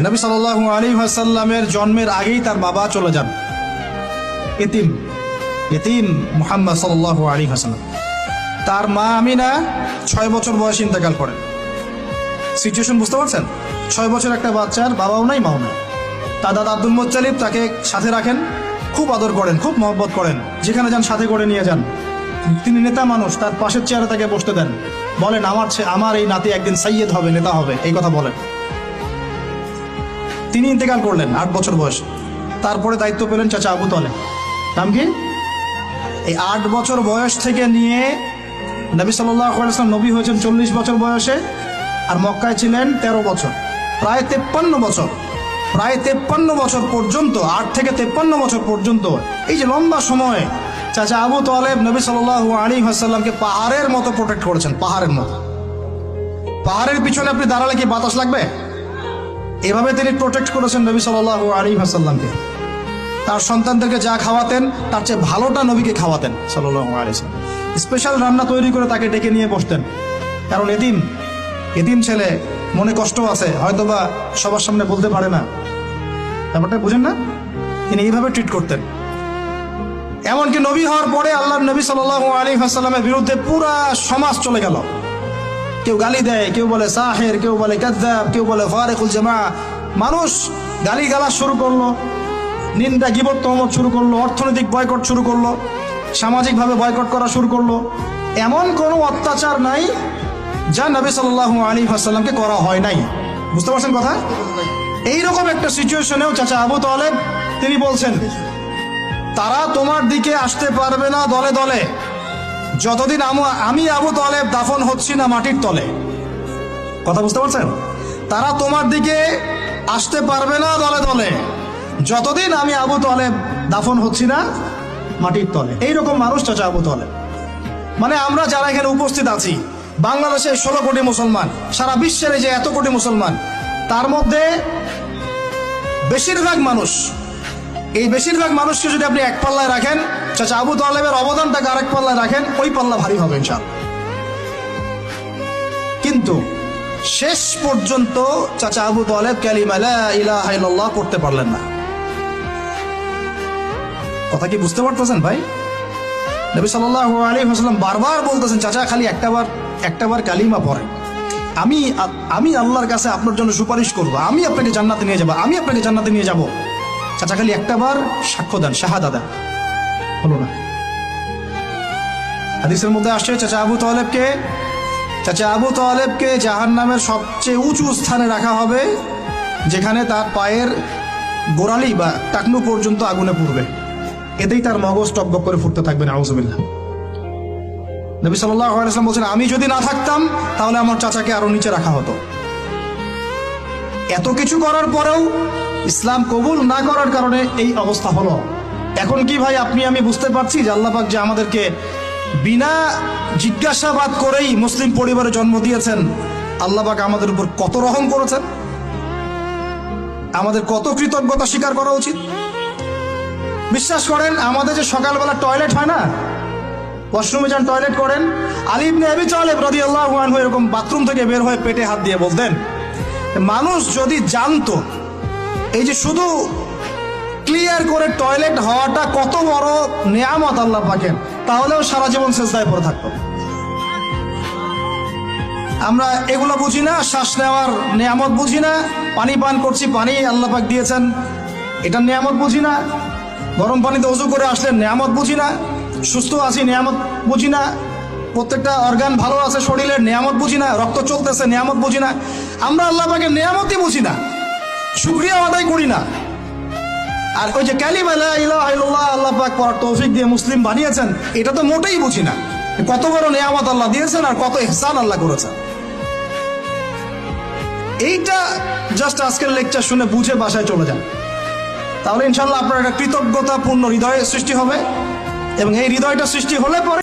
নবী সাল্লাল্লাহু আলাইহি ওয়াসাল্লামের জন্মের আগেই তার বাবা চলে যান, ইতিম মুহাম্মদ সাল্লাল্লাহু আলাইহি ওয়াসাল্লাম। তার মা আমিনা 6 বছর বয়সে ইন্তেকাল করেন। সিচুয়েশন বুঝতে পারছেন? 6 বছর একটা বাচ্চার বাবাও নাই মাও নাই। তার দাদা আব্দুল মুত্তালিব তাকে সাথে রাখেন, খুব আদর করেন, খুব মহব্বত করেন, যেখানে যান সাথে করে নিয়ে যান। তিনি নেতা মানুষ, তার পাশের চেয়ারে তাকে বসতে দেন, বলেন আমার এই নাতি একদিন সাইয়্যেদ হবে, নেতা হবে, এই কথা বলেন। তিনি ইন্তেকাল করলেন 8 বছর বয়সে। তারপরে দায়িত্ব পেলেন চাচা আবু তালেব। নাম কি? এই 8 বছর বয়স থেকে নিয়ে নবী সাল্লাল্লাহু আলাইহি ওয়াসাল্লাম নবী হয়েছেন 40 বছর বয়সে, আর মক্কায় ছিলেন 13 বছর, প্রায় 53 বছর। প্রায় 53 বছর পর্যন্ত, 8 থেকে 53 বছর পর্যন্ত, এই যে লম্বা সময় চাচা আবু তালেব নবী সাল্লাল্লাহু আলাইহি ওয়াসাল্লামকে পাহাড়ের মতো প্রোটেক্ট করেছেন, পাহাড়ের মতো। পাহাড়ের পিছনে আপনি দাঁড়ালে কি বাতাস লাগবে? এভাবে তিনি প্রোটেক্ট করেছেন নবী সাল্লাল্লাহু আলাইহি ওয়াসাল্লামকে। তার সন্তানদেরকে যা খাওয়াতেন তার চেয়ে ভালোটা নবীকে খাওয়াতেন সাল্লাল্লাহু আলাইহি ওয়াসাল্লাম। স্পেশাল রান্না তৈরি করে তাকে ডেকে নিয়ে বসতেন, কারণ এতিম ছেলে, মনে কষ্ট আছে, হয়তোবা সবার সামনে বলতে পারে না, ব্যাপারটা বুঝেন না? তিনি এইভাবে ট্রিট করতেন। এমনকি নবী হওয়ার পরে আল্লাহর নবী সাল্লাল্লাহু আলাইহি ওয়াসাল্লামের বিরুদ্ধে পুরা সমাজ চলে গেল। কেউ গালি দেয়, কেউ বলে সাহের, কেউ বলে কাযযাব, কেউ বলে ফারিকুল জামা। মানুষ গালিগালাজ শুরু করলো, নিন্দা গীবত তহমত শুরু করলো, অর্থনৈতিক বয়কট শুরু করলো, সামাজিকভাবে বয়কট করা শুরু করলো। এমন কোনো অত্যাচার নাই যা নবী সাল্লাল্লাহু আলাইহি ওয়াসাল্লামকে করা হয় নাই। বুঝতে পারছেন কথা? এইরকম একটা সিচুয়েশনেও চাচা আবু তালেব তিনি বলছেন, তারা তোমার দিকে আসতে পারবে না দলে দলে যতদিন আমি আবু তালেব দাফন হচ্ছি না মাটির তলে। কথা বুঝতে পারছেন? তারা তোমার দিকে আসতে পারবে না দলে দলে যতদিন আমি আবু তালেব দাফন হচ্ছি না মাটির তলে। এইরকম মানুষ চাচা আবু তালেব। মানে আমরা যারা এখানে উপস্থিত আছি, বাংলাদেশে 16 কোটি মুসলমান, সারা বিশ্বের যে এত কোটি মুসলমান, তার মধ্যে বেশিরভাগ মানুষকে যদি আপনি এক পাল্লায় রাখেন, চাচা আবু তালেবের অবদানটাকে আরেক পাল্লায় রাখেন, ওই পাল্লা ভারী হবে ইনশাআল্লাহ। কিন্তু শেষ পর্যন্ত চাচা আবু তালেব কালিমা লা ইলাহা ইল্লাল্লাহ পড়তে পারলেন না। কথা কি বুঝতে পারতেছেন ভাই? নবী সাল্লাল্লাহু আলাইহি ওয়াসাল্লাম বারবার বলতেছেন, চাচা খালি একটাবার কালিমা পড়েন, আমি আল্লাহর কাছে আপনার জন্য সুপারিশ করব, আমি আপনাকে জান্নাতে নিয়ে যাব, চাচা খালি একটাবার সাক্ষ্য দেন, শাহাদা দেন। হলো না। হাদিসের মধ্যে আসছে চাচা আবু তালেবকে জাহান্নামের সবচেয়ে উঁচু স্থানে রাখা হবে, যেখানে তার পায়ের গোড়ালি বা টাকনু পর্যন্ত আগুনে পুড়বে, এতেই তার মগজ টকবক করে ফুটতে থাকবে। নাউযুবিল্লাহ। নবী সাল্লাল্লাহু আলাইহি ওয়াসাল্লাম বলেছেন, আমি যদি না থাকতাম তাহলে আমার চাচাকে আরো নিচে রাখা হতো। এত কিছু করার পরেও ইসলাম কবুল না করার কারণে এই অবস্থা হলো। এখন কি ভাই আমি বুঝতে পারছি যে আল্লাহ পাক যে আমাদেরকে বিনা জিজ্ঞাসাবাদ করেই মুসলিম পরিবারে জন্ম দিয়েছেন, আল্লাহ পাক আমাদের উপর কত রহম করেছেন, আমাদের কত কৃতজ্ঞতা স্বীকার করা উচিত। বিশ্বাস করেন, আমাদের যে সকালবেলা টয়লেট হয় না, ওয়াশরুমে যান, টয়লেট করেন, আলী ইবনে আবি তালেব রাদিয়াল্লাহু আনহু এরকম বাথরুম থেকে বের হয়ে পেটে হাত দিয়ে বলতেন, মানুষ যদি জানতো এই যে শুধু ক্লিয়ার করে টয়লেট হওয়াটা কত বড় নেয়ামত আল্লাহ পাকের, তাহলেও সারা জীবন সিজদায় পড়ে থাকতো। আমরা এগুলো বুঝি না, শ্বাস নেওয়ার নেয়ামত বুঝি না, পানি পান করছি, পানি আল্লাহ পাক দিয়েছেন, এটা নেয়ামত বুঝি না, গরম পানিতে ওযু করে আসলে নেয়ামত বুঝি না, সুস্থ আছি নেয়ামত বুঝি না, প্রত্যেকটা অর্গান ভালো আছে শরীরের নেয়ামত বুঝি না, রক্ত চলতেছে নেয়ামত বুঝি না। আমরা আল্লাহ পাকের নেয়ামতই বুঝি না, শুকরিয়া আদায় করি না। আর ওই যে কালিমা লা ইলাহা ইল্লাল্লাহ আল্লাহ পাক পড়ার তৌফিক দিয়ে মুসলিম বানিয়েছেন, এটা তো মোটেই বুঝি না। কত বড় নেয়ামত আল্লাহ দিয়েছেন আর কত ইহসান আল্লাহ করেছেন। এইটা জাস্ট আজকের লেকচার শুনে বুঝে বাসায় চলে যান, তাহলে ইনশাআল্লাহ আপনার একটা কৃতজ্ঞতাপূর্ণ হৃদয় সৃষ্টি হবে, এবং এই হৃদয়টা সৃষ্টি হলে পরে